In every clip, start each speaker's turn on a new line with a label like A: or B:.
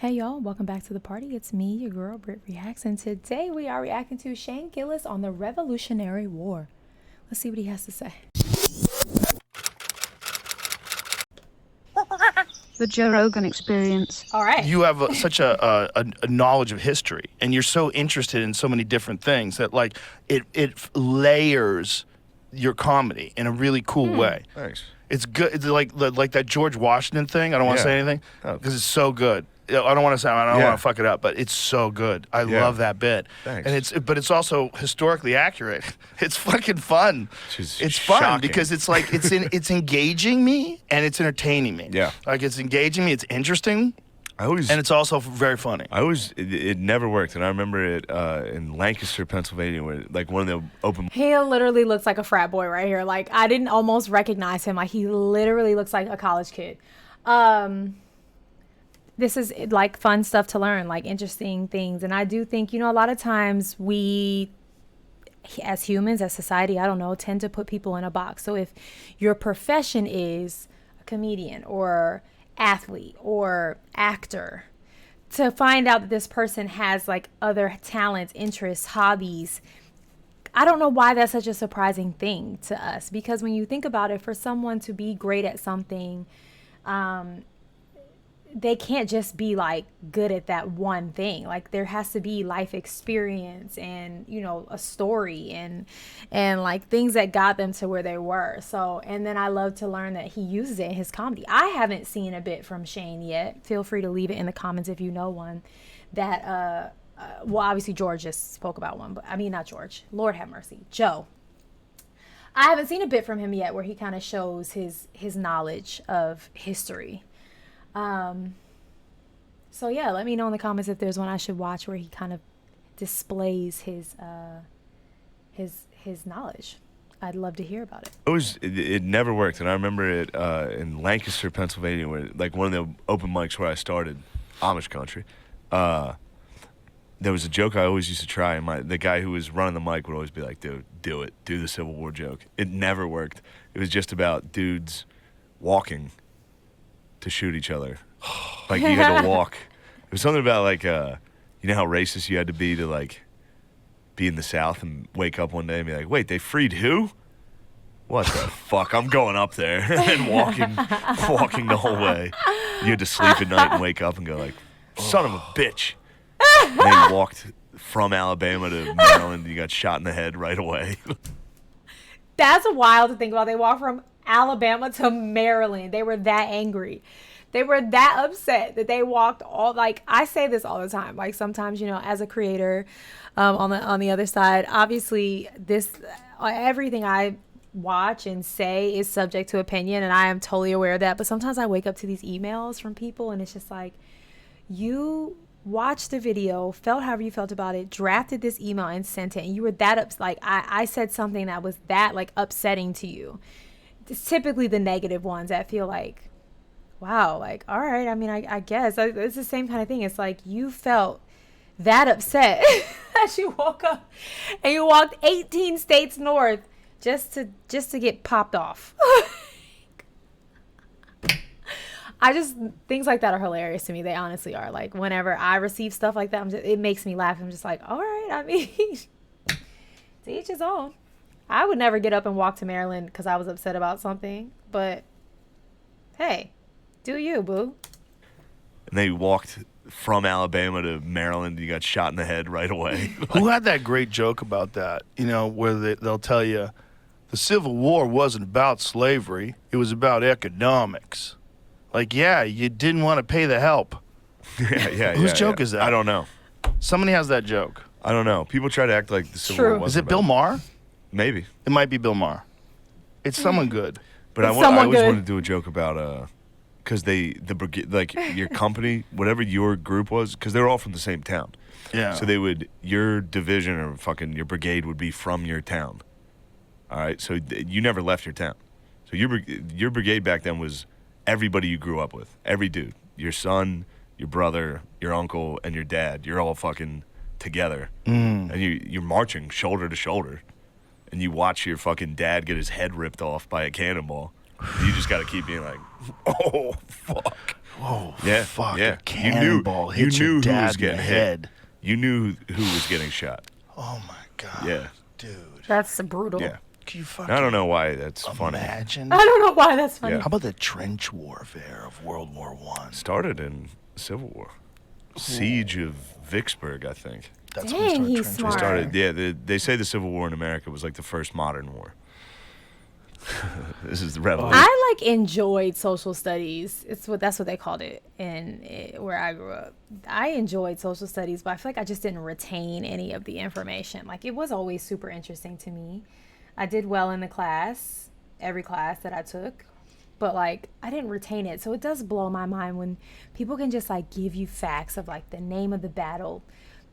A: Hey y'all, welcome back to the party. It's me, your girl, BrittReacts, and today we are reacting to Shane Gillis on the Revolutionary War. Let's see what he has to say.
B: The Joe Rogan experience.
A: All right.
C: You have such a knowledge of history, and you're so interested in so many different things that like it layers your comedy in a really cool way.
D: Thanks.
C: It's good. It's like that George Washington thing. I don't want to say anything because it's so good. I don't want to want to fuck it up, but it's so good. I love that bit.
D: Thanks.
C: And it's also historically accurate. It's fucking fun. It's fun
D: shocking.
C: because it's like it's engaging me and it's entertaining me.
D: Yeah.
C: Like it's engaging me. It's interesting. And it's also very funny.
D: It never worked, and I remember it in Lancaster, Pennsylvania, where like one of the open.
A: He literally looks like a frat boy right here. Like I didn't almost recognize him. Like he literally looks like a college kid. This is like fun stuff to learn, like interesting things. And I do think, a lot of times we, as humans, as society, I don't know, tend to put people in a box. So if your profession is a comedian or athlete or actor, to find out that this person has like other talents, interests, hobbies, I don't know why that's such a surprising thing to us. Because when you think about it, for someone to be great at something, they can't just be like good at that one thing. Like there has to be life experience and, a story and like things that got them to where they were. So, and then I love to learn that he uses it in his comedy. I haven't seen a bit from Shane yet. Feel free to leave it in the comments if you know one that, well, obviously George just spoke about one, but I mean, not George, Lord have mercy, Joe. I haven't seen a bit from him yet where he kind of shows his knowledge of history. So yeah, let me know in the comments if there's one I should watch where he kind of displays his knowledge. I'd love to hear about it.
D: It never worked, and I remember it in Lancaster, Pennsylvania, where like one of the open mics where I started, Amish country. There was a joke I always used to try, and the guy who was running the mic would always be like, "Dude, do it, do the Civil War joke." It never worked. It was just about dudes walking to shoot each other. Like you had to walk. It was something about like how racist you had to like be in the South and wake up one day and be like, wait, they freed who? What the fuck? I'm going up there and walking the whole way. You had to sleep at night and wake up and go like, son of a bitch. And then you walked from Alabama to Maryland and you got shot in the head right away.
A: That's wild to think about. They walked from Alabama to Maryland. They were that angry. They were that upset that they walked all, like, I say this all the time. Like sometimes, as a creator, on the other side, obviously everything I watch and say is subject to opinion, and I am totally aware of that. But sometimes I wake up to these emails from people and it's just like, you watched the video, felt however you felt about it, drafted this email and sent it, and you were that like I said something that was that like upsetting to you. It's typically the negative ones that feel like, wow, like, all right, I mean, I guess it's the same kind of thing. It's like you felt that upset that you woke up and you walked 18 states north just to get popped off. Things like that are hilarious to me. They honestly are. Like whenever I receive stuff like that, it makes me laugh. I'm just like, all right, I mean, to each his own. I would never get up and walk to Maryland because I was upset about something, but hey, do you, boo?
D: And they walked from Alabama to Maryland and you got shot in the head right away.
C: Who had that great joke about that? Where they'll tell you the Civil War wasn't about slavery. It was about economics. Like, yeah, you didn't want to pay the help. Whose joke is that?
D: I don't know.
C: Somebody has that joke.
D: I don't know. People try to act like the Civil War wasn't
C: Is it Bill Maher?
D: Maybe.
C: It might be Bill Maher. It's someone good.
D: But I always wanted to do a joke about because the brigade, like your company, whatever your group was, because they were all from the same town.
C: Yeah.
D: So your division or fucking your brigade would be from your town. All right. So you never left your town. So your brigade back then was everybody you grew up with, every dude, your son, your brother, your uncle, and your dad. You're all fucking together, and you're marching shoulder to shoulder, and you watch your fucking dad get his head ripped off by a cannonball. You just got to keep being like, oh fuck.
C: Whoa,
D: Yeah,
C: fuck,
D: yeah.
C: a cannonball hit your dad in the head.
D: You knew who was getting shot.
C: Oh, my God.
D: Yeah.
C: Dude.
A: That's brutal.
D: Yeah.
C: Can you fucking
D: I don't know why that's funny.
C: imagine?
A: I don't know why that's funny.
D: Yeah.
C: How about the trench warfare of World War I?
D: Started in the Civil War. Siege of Vicksburg, I think.
C: That's
A: Dang,
C: when we started
A: he's
C: trench
A: smart.
C: warfare.
D: Started, yeah. They say the Civil War in America was like the first modern war. This is the revolution.
A: I like enjoyed social studies. That's what they called it where I grew up. I enjoyed social studies, but I feel like I just didn't retain any of the information. Like it was always super interesting to me. I did well in the class, every class that I took, but like I didn't retain it. So it does blow my mind when people can just like give you facts of like the name of the battle,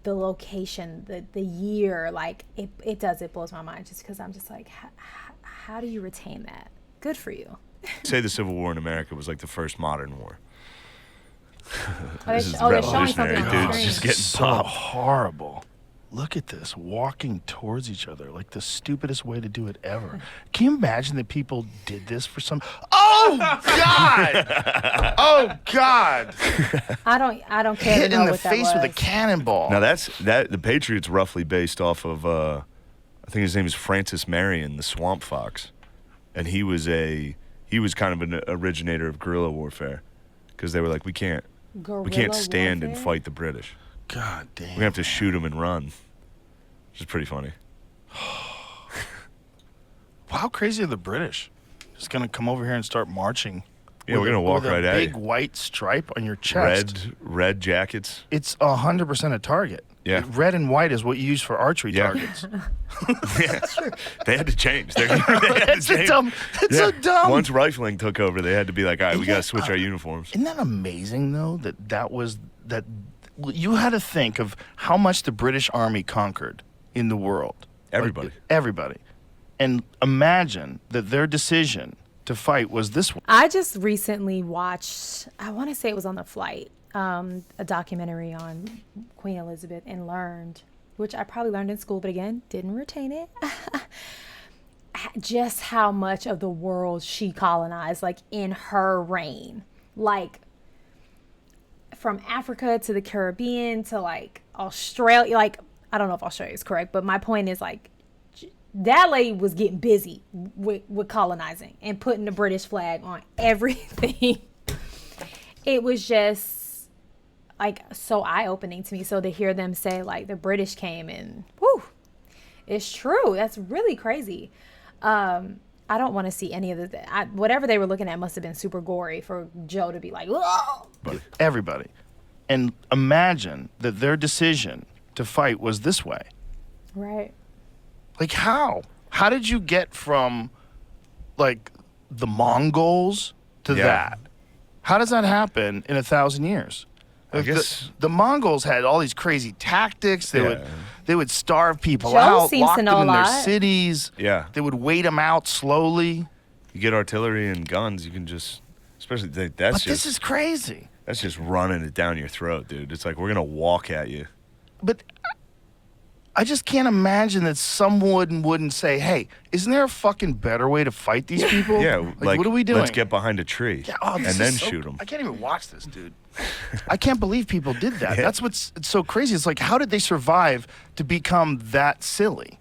A: the location, the year. Like it blows my mind just because I'm just like, how do you retain that? Good for you.
D: Say the Civil War in America was like the first modern war.
A: They're
D: This is
A: showing
D: revolutionary,
A: something on the
D: dudes. Just
A: screen.
D: getting
C: so
D: popped.
C: horrible. Look at this, walking towards each other like the stupidest way to do it ever. Can you imagine that people did this for some? Oh God! Oh God!
A: I don't care
C: Hit
A: to know
C: in the
A: what that
C: face with a
A: was.
C: cannonball.
D: Now the Patriots roughly based off of I think his name is Francis Marion, the Swamp Fox, and he was kind of an originator of guerrilla warfare because they were like we can't stand and fight the British.
C: God damn.
D: We're gonna have to shoot them and run, which is pretty funny.
C: How crazy are the British? Just gonna come over here and start marching.
D: Yeah, we're gonna walk
C: with
D: right
C: a
D: at
C: big
D: you.
C: white stripe on your chest.
D: Red jackets.
C: It's 100% a target.
D: Yeah.
C: Red and white is what you use for archery
D: Yeah.
C: targets.
D: Yeah, they had to change. They had to
C: That's so
D: change.
C: dumb. That's so dumb.
D: Once rifling took over, they had to be like, all right, we gotta switch our uniforms.
C: Isn't that amazing, though, that you had to think of how much the British Army conquered in the world.
D: Everybody.
C: Like, everybody. And imagine that their decision to fight was this one.
A: I just recently watched, I want to say it was on the flight, a documentary on Queen Elizabeth and learned, which I probably learned in school, but again, didn't retain it, just how much of the world she colonized, like in her reign. Like from Africa to the Caribbean to like Australia, like, I don't know if Australia is correct, but my point is like, that lady was getting busy with colonizing and putting the British flag on everything. It was just like so eye-opening to me. So to hear them say like the British came and whoo, it's true. That's really crazy. I don't want to see any of the whatever they were looking at must have been super gory for Joe to be like, whoa.
C: Everybody. And imagine that their decision to fight was this way.
A: Right.
C: Like how? How did you get from like the Mongols to
D: Yeah.
C: that? How does that happen in 1,000 years?
D: I
C: Like,
D: guess-
C: the Mongols had all these crazy tactics. They would starve people
A: Joe
C: out,
A: seems
C: lock
A: to
C: them
A: know a
C: in their
A: lot.
C: cities.
D: Yeah.
C: They would wait them out slowly.
D: You get artillery and guns, you can just, especially that's
C: But this is crazy.
D: that's just running it down your throat, dude. It's like we're gonna walk at you.
C: But I just can't imagine that someone wouldn't say, "Hey, isn't there a fucking better way to fight these people?
D: Yeah,
C: like what are we doing?
D: Let's get behind a tree
C: Yeah, oh,
D: and
C: this
D: then
C: is so-
D: shoot them.
C: I can't even watch this, dude. I can't believe people did that.
D: Yeah.
C: That's what's it's so crazy. It's like, how did they survive to become that silly?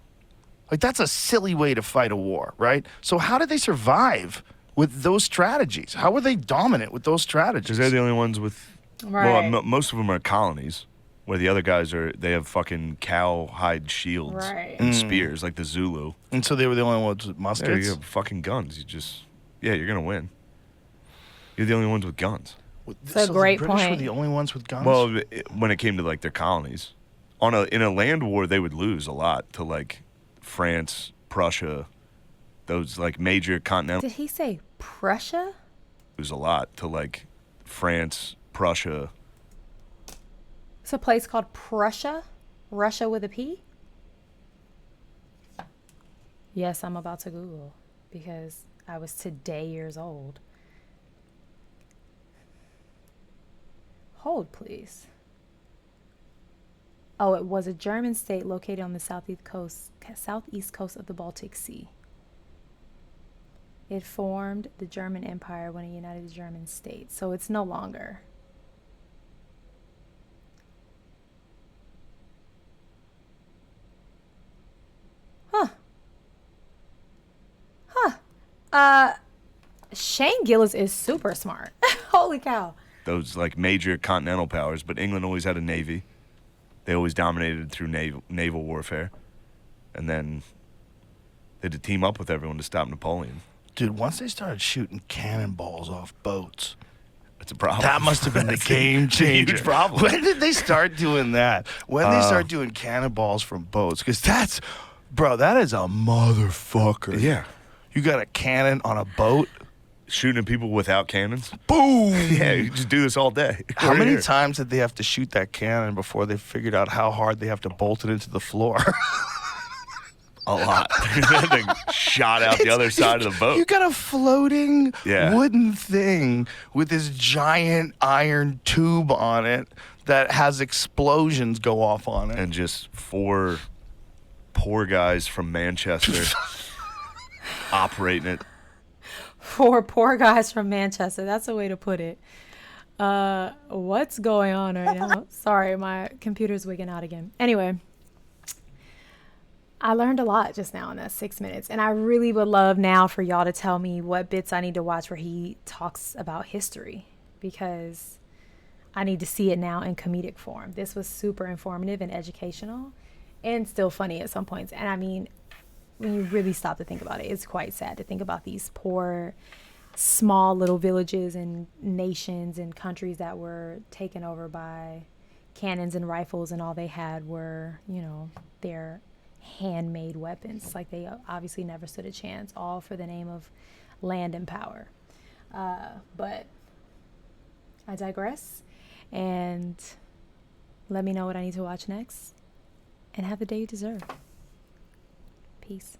C: Like, that's a silly way to fight a war, right? So how did they survive with those strategies? How were they dominant with those strategies?
D: Because they're the only ones with.
A: Right.
D: Well, most of them are colonies, where the other guys they have fucking cowhide shields
A: Right.
D: and spears like the Zulu.
C: And so they were the only ones with
D: Yeah,
C: muskets?
D: you have fucking guns. You're gonna win. You're the only ones with guns.
A: a great
C: the British were
A: point.
C: the only ones with guns?
D: Well, when it came to like their colonies, in a land war, they would lose a lot to like France, Prussia, those like major continental.
A: Did he say Prussia?
D: Lose a lot to like France, Prussia.
A: It's a place called Prussia? Russia with a P? Yes, I'm about to Google because I was today years old. Hold, please. Oh, it was a German state located on the southeast coast of the Baltic Sea. It formed the German Empire when it united the German states. So it's no longer. Huh. Shane Gillis is super smart. Holy cow.
D: Those like major continental powers, but England always had a navy. They always dominated through naval warfare. And then they had to team up with everyone to stop Napoleon.
C: Dude, once they started shooting cannonballs off boats,
D: It's a problem.
C: that must have been the game changer.
D: Huge problem.
C: When did they start doing that? When they start doing cannonballs from boats? Because that is a motherfucker.
D: Yeah.
C: You got a cannon on a boat?
D: Shooting at people without cannons?
C: Boom!
D: Yeah, you just do this all day.
C: How
D: Right
C: many
D: here.
C: times did they have to shoot that cannon before they figured out how hard they have to bolt it into the floor?
D: A lot. That thing shot out the other side of the boat.
C: You got a floating
D: Yeah.
C: wooden thing with this giant iron tube on it that has explosions go off on it.
D: And just 4 poor guys from Manchester operating it.
A: 4 poor guys from Manchester. That's a way to put it. What's going on right now? Sorry, my computer's wigging out again. Anyway, I learned a lot just now in that 6 minutes. And I really would love now for y'all to tell me what bits I need to watch where he talks about history, because I need to see it now in comedic form. This was super informative and educational and still funny at some points. And I mean, when you really stop to think about it, it's quite sad to think about these poor, small little villages and nations and countries that were taken over by cannons and rifles, and all they had were, you know, their handmade weapons. Like, they obviously never stood a chance, all for the name of land and power. But I digress, and let me know what I need to watch next, and have the day you deserve. Peace.